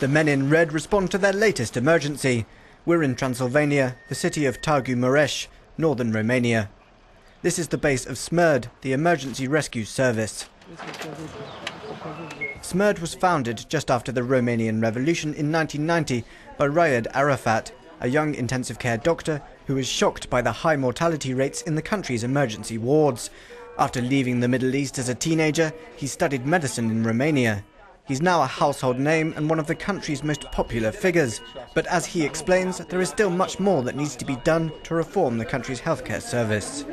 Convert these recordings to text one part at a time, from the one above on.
The men in red respond to their latest emergency. We're in Transylvania, the city of Târgu Mureș, northern Romania. This is the base of SMURD, the Emergency Rescue Service. SMURD was founded just after the Romanian Revolution in 1990 by Raed Arafat, a young intensive care doctor who was shocked by the high mortality rates in the country's emergency wards. After leaving the Middle East as a teenager, he studied medicine in Romania. He's now a household name and one of the country's most popular figures. But as he explains, there is still much more that needs to be done to reform the country's healthcare service.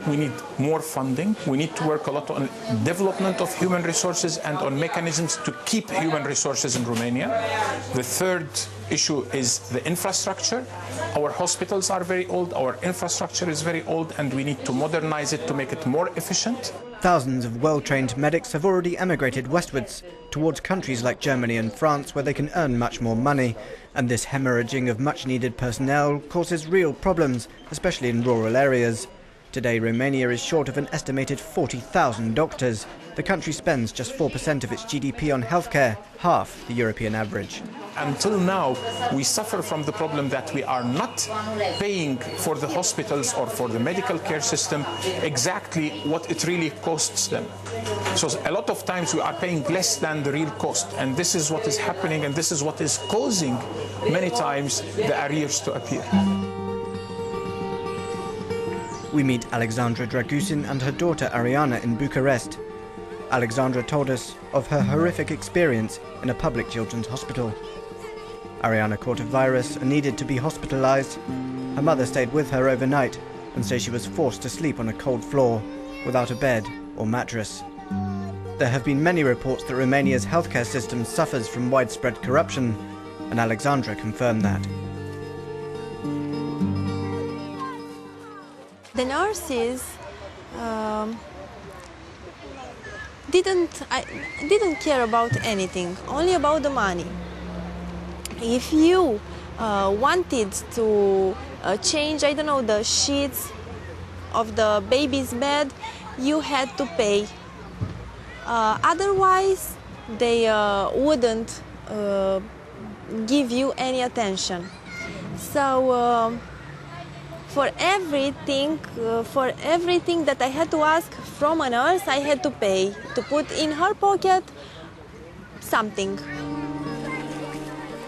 We need more funding. We need to work a lot on development of human resources and on mechanisms to keep human resources in Romania. The third issue is the infrastructure. Our hospitals are very old, our infrastructure is very old, and we need to modernize it to make it more efficient. Thousands of well-trained medics have already emigrated westwards towards countries like Germany and France, where they can earn much more money. And this hemorrhaging of much-needed personnel causes real problems, especially in rural areas. Today, Romania is short of an estimated 40,000 doctors. The country spends just 4% of its GDP on healthcare, half the European average. Until now, we suffer from the problem that we are not paying for the hospitals or for the medical care system exactly what it really costs them. So a lot of times we are paying less than the real cost, and this is what is happening, and this is what is causing many times the arrears to appear. We meet Alexandra Dragusin and her daughter Ariana in Bucharest. Alexandra told us of her horrific experience in a public children's hospital. Ariana caught a virus and needed to be hospitalized. Her mother stayed with her overnight and says she was forced to sleep on a cold floor without a bed or mattress. There have been many reports that Romania's healthcare system suffers from widespread corruption, and Alexandra confirmed that. The nurses didn't care about anything, only about the money. If you wanted to change, I don't know, the sheets of the baby's bed, you had to pay. Otherwise, they wouldn't give you any attention. So for everything that I had to ask from a nurse, I had to pay, to put in her pocket something.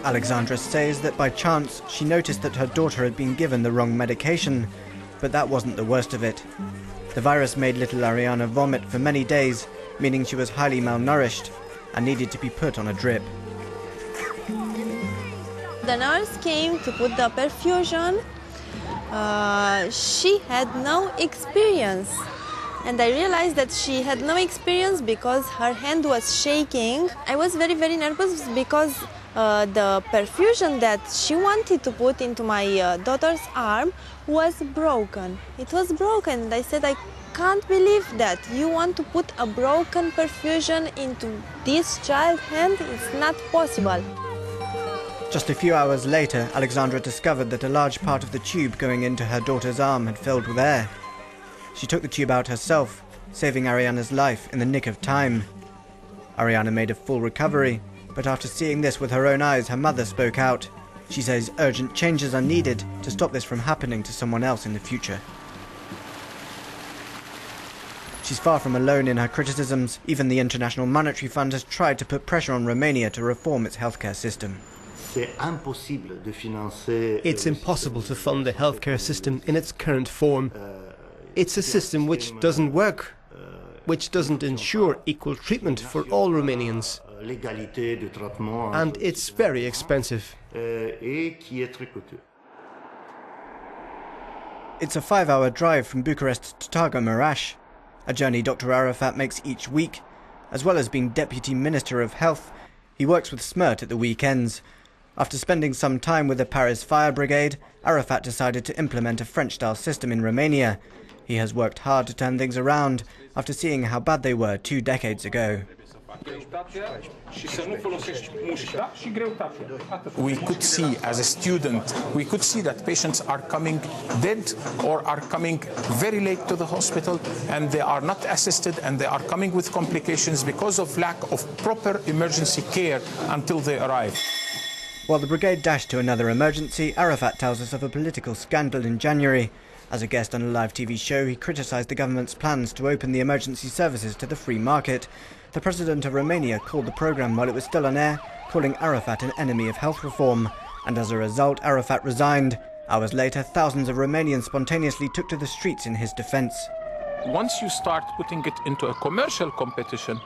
Alexandra says that by chance she noticed that her daughter had been given the wrong medication, but that wasn't the worst of it. The virus made little Ariana vomit for many days, meaning she was highly malnourished and needed to be put on a drip. The nurse came to put the perfusion. She had no experience, and I realized that she had no experience because her hand was shaking. I was very, very nervous because the perfusion that she wanted to put into my daughter's arm was broken. It was broken, and I said, I can't believe that you want to put a broken perfusion into this child's hand. It's not possible. Just a few hours later, Alexandra discovered that a large part of the tube going into her daughter's arm had filled with air. She took the tube out herself, saving Ariana's life in the nick of time. Ariana made a full recovery, but after seeing this with her own eyes, her mother spoke out. She says urgent changes are needed to stop this from happening to someone else in the future. She's far from alone in her criticisms. Even the International Monetary Fund has tried to put pressure on Romania to reform its healthcare system. It's impossible to fund the healthcare system in its current form. It's a system which doesn't work, which doesn't ensure equal treatment for all Romanians. And it's very expensive. It's a 5-hour drive from Bucharest to Târgu Mureș, a journey Dr. Arafat makes each week. As well as being Deputy Minister of Health, he works with SMURD at the weekends. After spending some time with the Paris Fire Brigade, Arafat decided to implement a French-style system in Romania. He has worked hard to turn things around after seeing how bad they were 2 decades ago. We could see, as a student, we could see that patients are coming dead or are coming very late to the hospital, and they are not assisted, and they are coming with complications because of lack of proper emergency care until they arrive. While the brigade dashed to another emergency, Arafat tells us of a political scandal in January. As a guest on a live TV show, he criticised the government's plans to open the emergency services to the free market. The president of Romania called the programme while it was still on air, calling Arafat an enemy of health reform. And as a result, Arafat resigned. Hours later, thousands of Romanians spontaneously took to the streets in his defence. Once you start putting it into a commercial competition,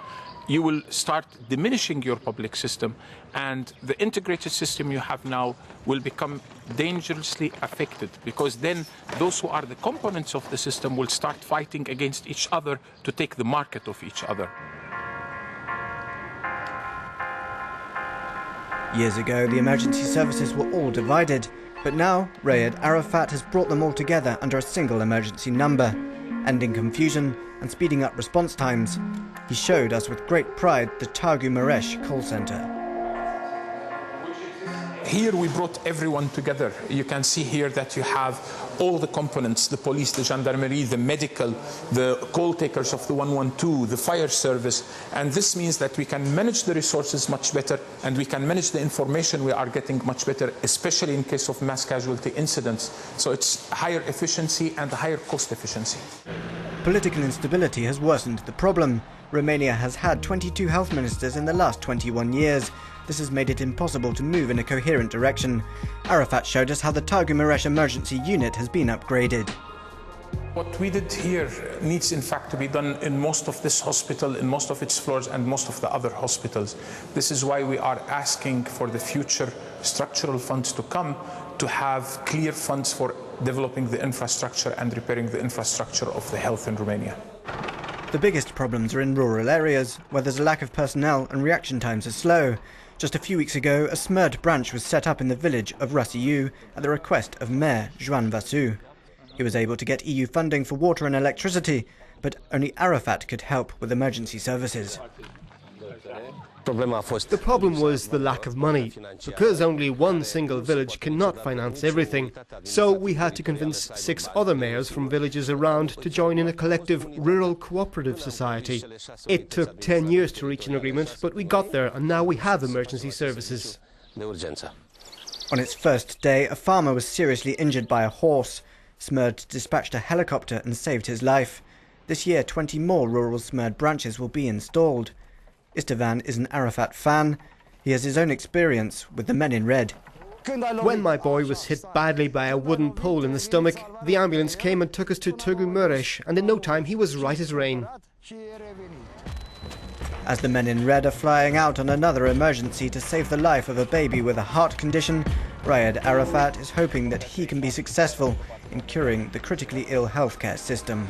you will start diminishing your public system, and the integrated system you have now will become dangerously affected, because then those who are the components of the system will start fighting against each other to take the market of each other. Years ago, the emergency services were all divided, but now Rayed Arafat has brought them all together under a single emergency number, ending confusion and speeding up response times. He showed us with great pride the Târgu Mureș call center. Here we brought everyone together. You can see here that you have all the components: the police, the gendarmerie, the medical, the call takers of the 112, the fire service. And this means that we can manage the resources much better, and we can manage the information we are getting much better, especially in case of mass casualty incidents. So it's higher efficiency and higher cost efficiency. Political instability has worsened the problem. Romania has had 22 health ministers in the last 21 years. This has made it impossible to move in a coherent direction. Arafat showed us how the Târgu Mureș emergency unit has been upgraded. What we did here needs in fact to be done in most of this hospital, in most of its floors, and most of the other hospitals. This is why we are asking for the future structural funds to come, to have clear funds for developing the infrastructure and repairing the infrastructure of the health in Romania. The biggest problems are in rural areas, where there's a lack of personnel and reaction times are slow. Just a few weeks ago, a SMURD branch was set up in the village of Răsiu at the request of Mayor Joan Vasu. He was able to get EU funding for water and electricity, but only Arafat could help with emergency services. The problem was the lack of money, because only one single village cannot finance everything. So we had to convince 6 other mayors from villages around to join in a collective rural cooperative society. It took 10 years to reach an agreement, but we got there, and now we have emergency services. On its first day, a farmer was seriously injured by a horse. SMURD dispatched a helicopter and saved his life. This year, 20 more rural SMURD branches will be installed. Istvan is an Arafat fan. He has his own experience with the men in red. When my boy was hit badly by a wooden pole in the stomach, the ambulance came and took us to Târgu Mureș, and in no time he was right as rain. As the men in red are flying out on another emergency to save the life of a baby with a heart condition, Rayed Arafat is hoping that he can be successful in curing the critically ill healthcare system.